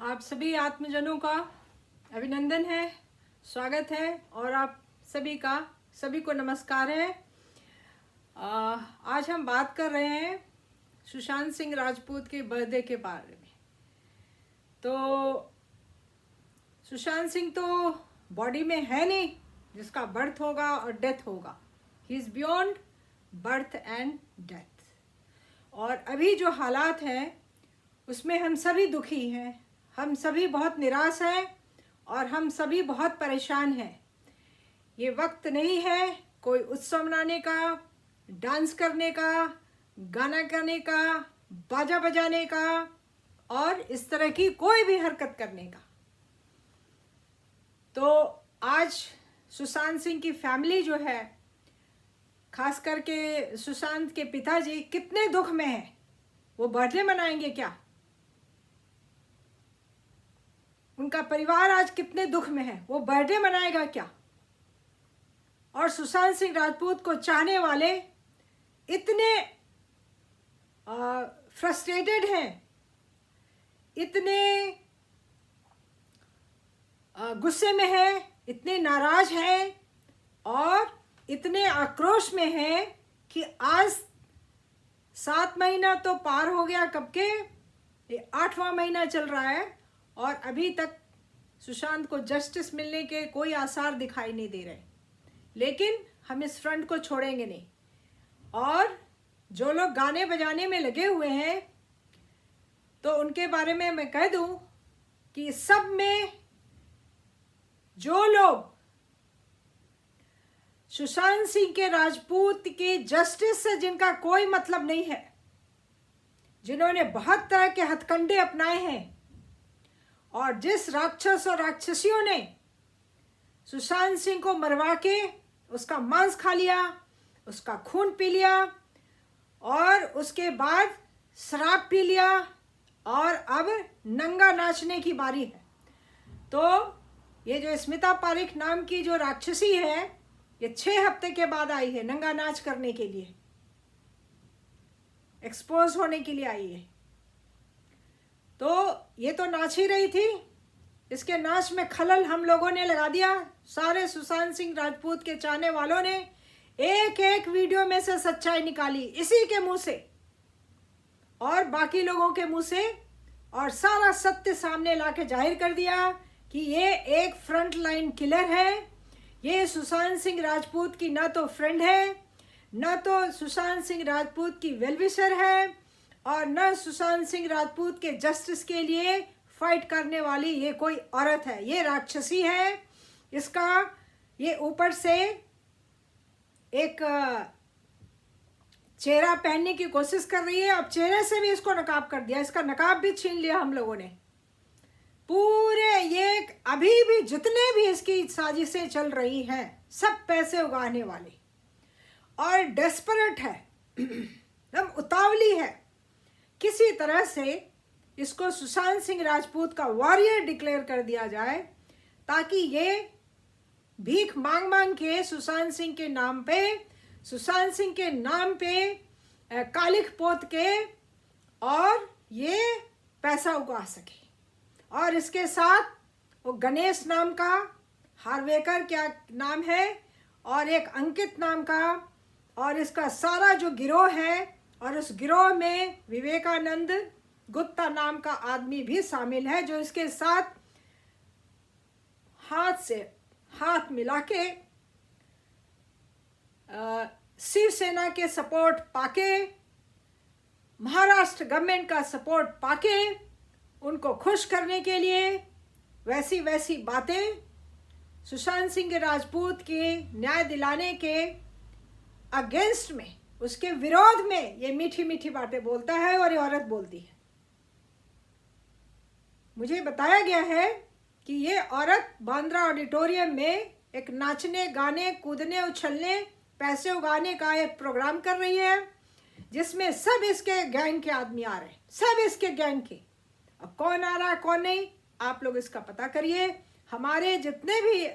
आप सभी आत्मजनों का अभिनंदन है, स्वागत है और आप सभी को नमस्कार है। आज हम बात कर रहे हैं सुशांत सिंह राजपूत के बर्थडे के बारे में। तो सुशांत सिंह तो बॉडी में है नहीं जिसका बर्थ होगा और डेथ होगा। He is beyond birth and death. और अभी जो हालात हैं उसमें हम सभी दुखी हैं, हम सभी बहुत निराश हैं और हम सभी बहुत परेशान हैं। ये वक्त नहीं है कोई उत्सव मनाने का, डांस करने का, गाना गाने का, बाजा बजाने का और इस तरह की कोई भी हरकत करने का। तो आज सुशांत सिंह की फैमिली जो है, खास करके सुशांत के पिताजी कितने दुख में हैं। वो बर्थडे मनाएंगे क्या? उनका परिवार आज कितने दुख में है, वो बर्थडे मनाएगा क्या? और सुशांत सिंह राजपूत को चाहने वाले इतने फ्रस्ट्रेटेड हैं, इतने गुस्से में हैं, इतने नाराज हैं और इतने आक्रोश में हैं कि आज 7 महीना तो पार हो गया, कब के ये 8वां महीना चल रहा है और अभी तक सुशांत को जस्टिस मिलने के कोई आसार दिखाई नहीं दे रहे। लेकिन हम इस फ्रंट को छोड़ेंगे नहीं। और जो लोग गाने बजाने में लगे हुए हैं तो उनके बारे में मैं कह दूं कि सब में जो लोग सुशांत सिंह के राजपूत के जस्टिस से जिनका कोई मतलब नहीं है, जिन्होंने बहुत तरह के हथकंडे अपनाए हैं और जिस राक्षस और राक्षसियों ने सुशांत सिंह को मरवा के उसका मांस खा लिया, उसका खून पी लिया और उसके बाद शराब पी लिया और अब नंगा नाचने की बारी है। तो ये जो स्मिता पारिक नाम की जो राक्षसी है, ये 6 हफ्ते के बाद आई है नंगा नाच करने के लिए, एक्सपोज होने के लिए आई है। तो ये तो नाच ही रही थी, इसके नाच में खलल हम लोगों ने लगा दिया। सारे सुशांत सिंह राजपूत के चाहने वालों ने एक एक वीडियो में से सच्चाई निकाली इसी के मुंह से और बाकी लोगों के मुंह से, और सारा सत्य सामने लाके जाहिर कर दिया कि ये एक फ्रंट लाइन किलर है। ये सुशांत सिंह राजपूत की ना तो फ्रेंड है, ना तो सुशांत सिंह राजपूत की वेलविशर है और न सुशांत सिंह राजपूत के जस्टिस के लिए फाइट करने वाली ये कोई औरत है। ये राक्षसी है। इसका ये ऊपर से एक चेहरा पहनने की कोशिश कर रही है। अब चेहरे से भी इसको नकाब कर दिया, इसका नकाब भी छीन लिया हम लोगों ने। पूरे ये अभी भी जितने भी इसकी साजिशें चल रही हैं, सब पैसे उगाने वाले और डेस्परेट है, एकदम उतावली है। किसी तरह से इसको सुशांत सिंह राजपूत का वॉरियर डिक्लेयर कर दिया जाए ताकि ये भीख मांग मांग के सुशांत सिंह के नाम पे कालिख पोत के और ये पैसा उगा सके। और इसके साथ वो गणेश नाम का, हार्वेकर क्या नाम है, और एक अंकित नाम का, और इसका सारा जो गिरोह है, और उस गिरोह में विवेकानंद गुप्ता नाम का आदमी भी शामिल है, जो इसके साथ हाथ से हाथ मिला के शिवसेना के सपोर्ट पाके, महाराष्ट्र गवर्नमेंट का सपोर्ट पाके उनको खुश करने के लिए वैसी बातें सुशांत सिंह राजपूत के न्याय दिलाने के अगेंस्ट में, उसके विरोध में ये मीठी मीठी बातें बोलता है और ये औरत बोलती है। मुझे बताया गया है कि ये औरत बांद्रा ऑडिटोरियम में एक नाचने, गाने, कूदने, उछलने, पैसे उगाने का एक प्रोग्राम कर रही है जिसमें सब इसके गैंग के आदमी आ रहे हैं, सब इसके गैंग के। अब कौन आ रहा है कौन नहीं, आप लोग इसका पता करिए। हमारे जितने भी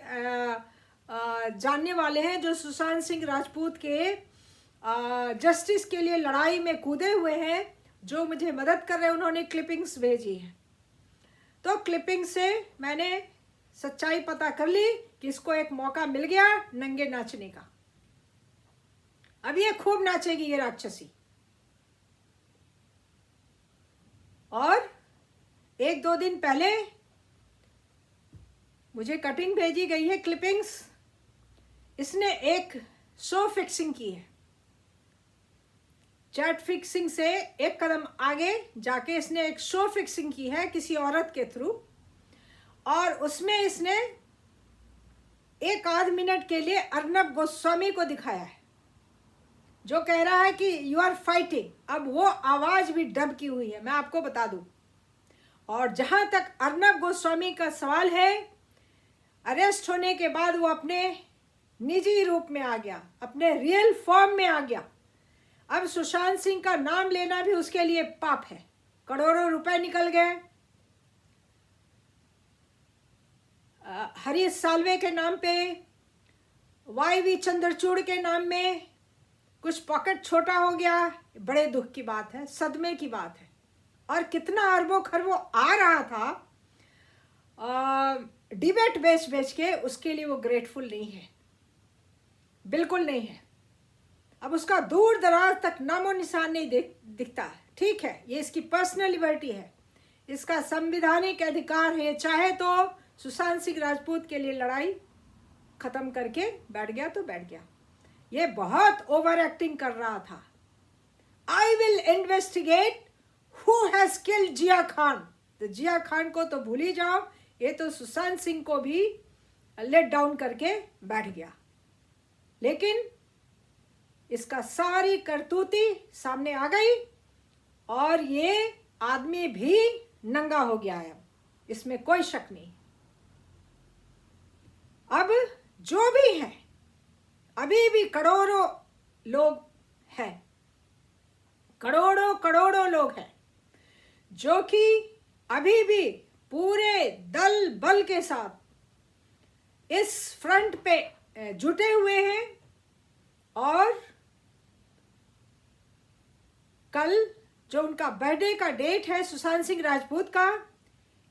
जानने वाले हैं जो सुशांत सिंह राजपूत के जस्टिस के लिए लड़ाई में कूदे हुए हैं, जो मुझे मदद कर रहे हैं, उन्होंने क्लिपिंग्स भेजी हैं। तो क्लिपिंग से मैंने सच्चाई पता कर ली कि इसको एक मौका मिल गया नंगे नाचने का। अब ये खूब नाचेगी ये राक्षसी। और 1-2 दिन पहले मुझे कटिंग भेजी गई है, क्लिपिंग्स। इसने एक शो फिक्सिंग की है, चैट फिक्सिंग से एक कदम आगे जाके इसने एक शो फिक्सिंग की है किसी औरत के थ्रू, और उसमें इसने 1 आध मिनट के लिए अर्नब गोस्वामी को दिखाया है, जो कह रहा है कि यू आर फाइटिंग। अब वो आवाज भी डब की हुई है, मैं आपको बता दूं। और जहां तक अर्नब गोस्वामी का सवाल है, अरेस्ट होने के बाद वो अपने निजी रूप में आ गया, अपने रियल फॉर्म में आ गया। अब सुशांत सिंह का नाम लेना भी उसके लिए पाप है। करोड़ों रुपए निकल गए, हरीश साल्वे के नाम पे, YV चंद्रचूड़ के नाम में कुछ पॉकेट छोटा हो गया। बड़े दुख की बात है, सदमे की बात है। और कितना अरबों खरबों आ रहा था डिबेट बेच के, उसके लिए वो ग्रेटफुल नहीं है, बिल्कुल नहीं है। अब उसका दूर दराज तक नामो निशान नहीं दिखता है। ठीक है, ये इसकी पर्सनल लिबर्टी है, इसका संवैधानिक अधिकार है। चाहे तो सुशांत सिंह राजपूत के लिए लड़ाई खत्म करके बैठ गया तो बैठ गया। ये बहुत ओवर एक्टिंग कर रहा था। I will investigate who has killed Jiah Khan. तो जिया खान को तो भूल ही जाओ, ये तो सुशांत सिंह को भी लेट डाउन करके बैठ गया। लेकिन इसका सारी करतूती सामने आ गई और ये आदमी भी नंगा हो गया है, इसमें कोई शक नहीं। अब जो भी है, अभी भी करोड़ों लोग हैं, करोड़ों लोग हैं जो कि अभी भी पूरे दल बल के साथ इस फ्रंट पे जुटे हुए हैं। और कल जो उनका बर्थडे का डेट है सुशांत सिंह राजपूत का,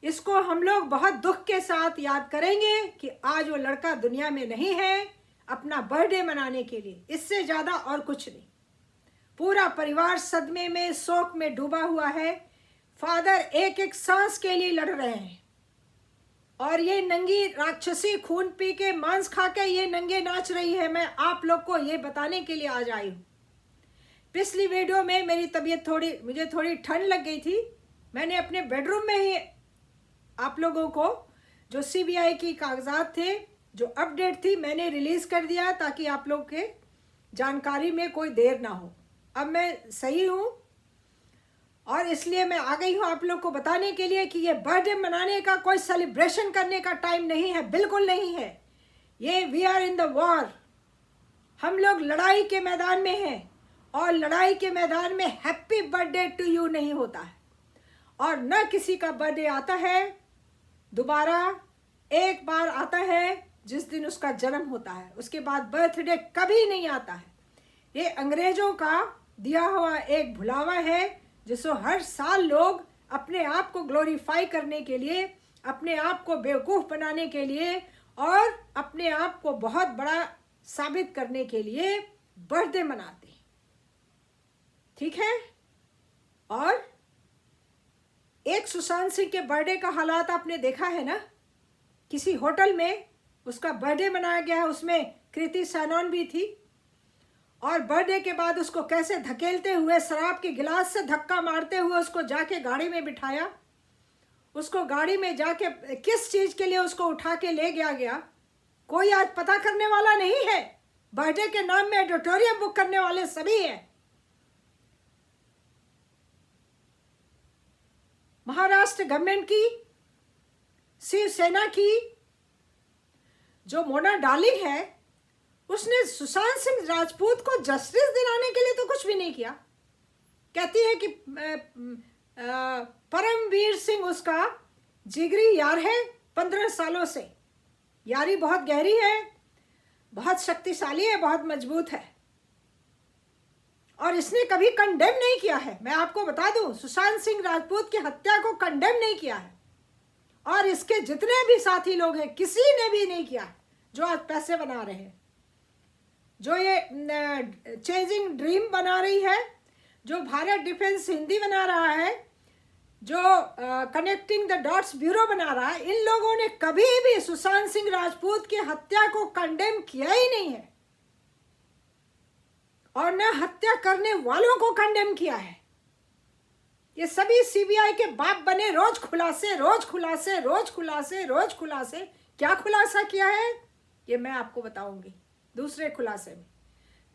इसको हम लोग बहुत दुख के साथ याद करेंगे कि आज वो लड़का दुनिया में नहीं है अपना बर्थडे मनाने के लिए। इससे ज़्यादा और कुछ नहीं। पूरा परिवार सदमे में, शोक में डूबा हुआ है। फादर एक एक सांस के लिए लड़ रहे हैं और ये नंगी राक्षसी खून पी के, मांस खा के ये नंगे नाच रही है। मैं आप लोग को ये बताने के लिए आज आई हूँ। पिछली वीडियो में मेरी तबीयत मुझे थोड़ी ठंड लग गई थी। मैंने अपने बेडरूम में ही आप लोगों को जो CBI की कागजात थे, जो अपडेट थी, मैंने रिलीज कर दिया ताकि आप लोग के जानकारी में कोई देर ना हो। अब मैं सही हूँ और इसलिए मैं आ गई हूँ आप लोग को बताने के लिए कि ये बर्थडे मनाने का, कोई सेलिब्रेशन करने का टाइम नहीं है, बिल्कुल नहीं है। ये we are in the war, हम लोग लड़ाई के मैदान में हैं और लड़ाई के मैदान में हैप्पी बर्थडे टू यू नहीं होता है। और न किसी का बर्थडे आता है दोबारा, एक बार आता है जिस दिन उसका जन्म होता है, उसके बाद बर्थडे कभी नहीं आता है। ये अंग्रेजों का दिया हुआ एक भुलावा है जिसको हर साल लोग अपने आप को ग्लोरीफाई करने के लिए, अपने आप को बेवकूफ़ बनाने के लिए और अपने आप को बहुत बड़ा साबित करने के लिए बर्थडे मनाते हैं। ठीक है। और एक सुशांत सिंह के बर्थडे का हालात आपने देखा है ना, किसी होटल में उसका बर्थडे मनाया गया है, उसमें कृति सैनन भी थी। और बर्थडे के बाद उसको कैसे धकेलते हुए, शराब के गिलास से धक्का मारते हुए उसको जाके गाड़ी में बिठाया, उसको गाड़ी में जाके किस चीज़ के लिए उसको उठा के ले गया, कोई आज पता करने वाला नहीं है। बर्थडे के नाम में ऑडिटोरियम बुक करने वाले सभी हैं। महाराष्ट्र गवर्नमेंट की, शिवसेना की जो मोना डार्लिंग है, उसने सुशांत सिंह राजपूत को जस्टिस दिलाने के लिए तो कुछ भी नहीं किया। कहती है कि परमवीर सिंह उसका जिगरी यार है 15 सालों से, यारी बहुत गहरी है, बहुत शक्तिशाली है, बहुत मजबूत है। और इसने कभी कंडेम नहीं किया है। मैं आपको बता दूं, सुशांत सिंह राजपूत की हत्या को कंडेम नहीं किया है। और इसके जितने भी साथी लोग हैं किसी ने भी नहीं किया जो आज पैसे बना रहे हैं, जो ये चेजिंग ड्रीम बना रही है, जो भारत डिफेंस हिंदी बना रहा है, जो कनेक्टिंग द डॉट्स ब्यूरो बना रहा है, इन लोगों ने कभी भी सुशांत सिंह राजपूत की हत्या को कंडेम किया ही नहीं है और न हत्या करने वालों को कंडेम किया है। ये सभी सीबीआई के बाप बने रोज खुलासे रोज खुलासे रोज खुलासे रोज खुलासे। क्या खुलासा किया है ये मैं आपको बताऊंगी दूसरे खुलासे में।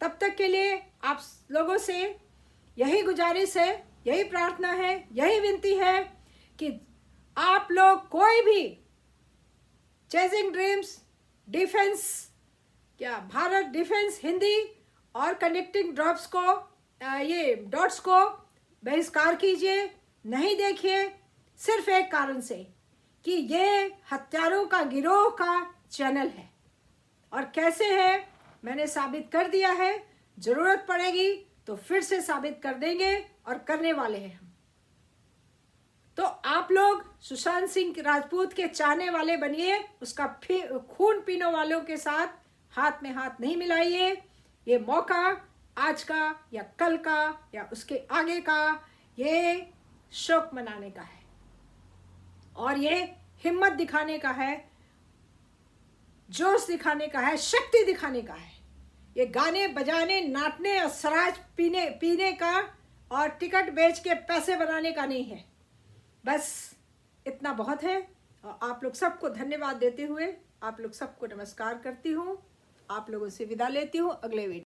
तब तक के लिए आप लोगों से यही गुजारिश है, यही प्रार्थना है, यही विनती है कि आप लोग कोई भी चेजिंग ड्रीम्स डिफेंस, क्या भारत डिफेंस हिंदी और कनेक्टिंग ड्रॉप्स को ये डॉट्स को बहिष्कार कीजिए, नहीं देखिए, सिर्फ एक कारण से कि ये हत्यारों का गिरोह का चैनल है। और कैसे है मैंने साबित कर दिया है, जरूरत पड़ेगी तो फिर से साबित कर देंगे और करने वाले हैं हम। तो आप लोग सुशांत सिंह राजपूत के चाहने वाले बनिए, उसका खून पीने वालों के साथ हाथ में हाथ नहीं मिलाइए। ये मौका आज का या कल का या उसके आगे का ये शोक मनाने का है और ये हिम्मत दिखाने का है, जोश दिखाने का है, शक्ति दिखाने का है। ये गाने बजाने नाचने और शराब पीने का और टिकट बेच के पैसे बनाने का नहीं है। बस इतना बहुत है। और आप लोग सबको धन्यवाद देते हुए आप लोग सबको नमस्कार करती हूँ, आप लोगों से विदा लेती हूँ। अगले वीडियो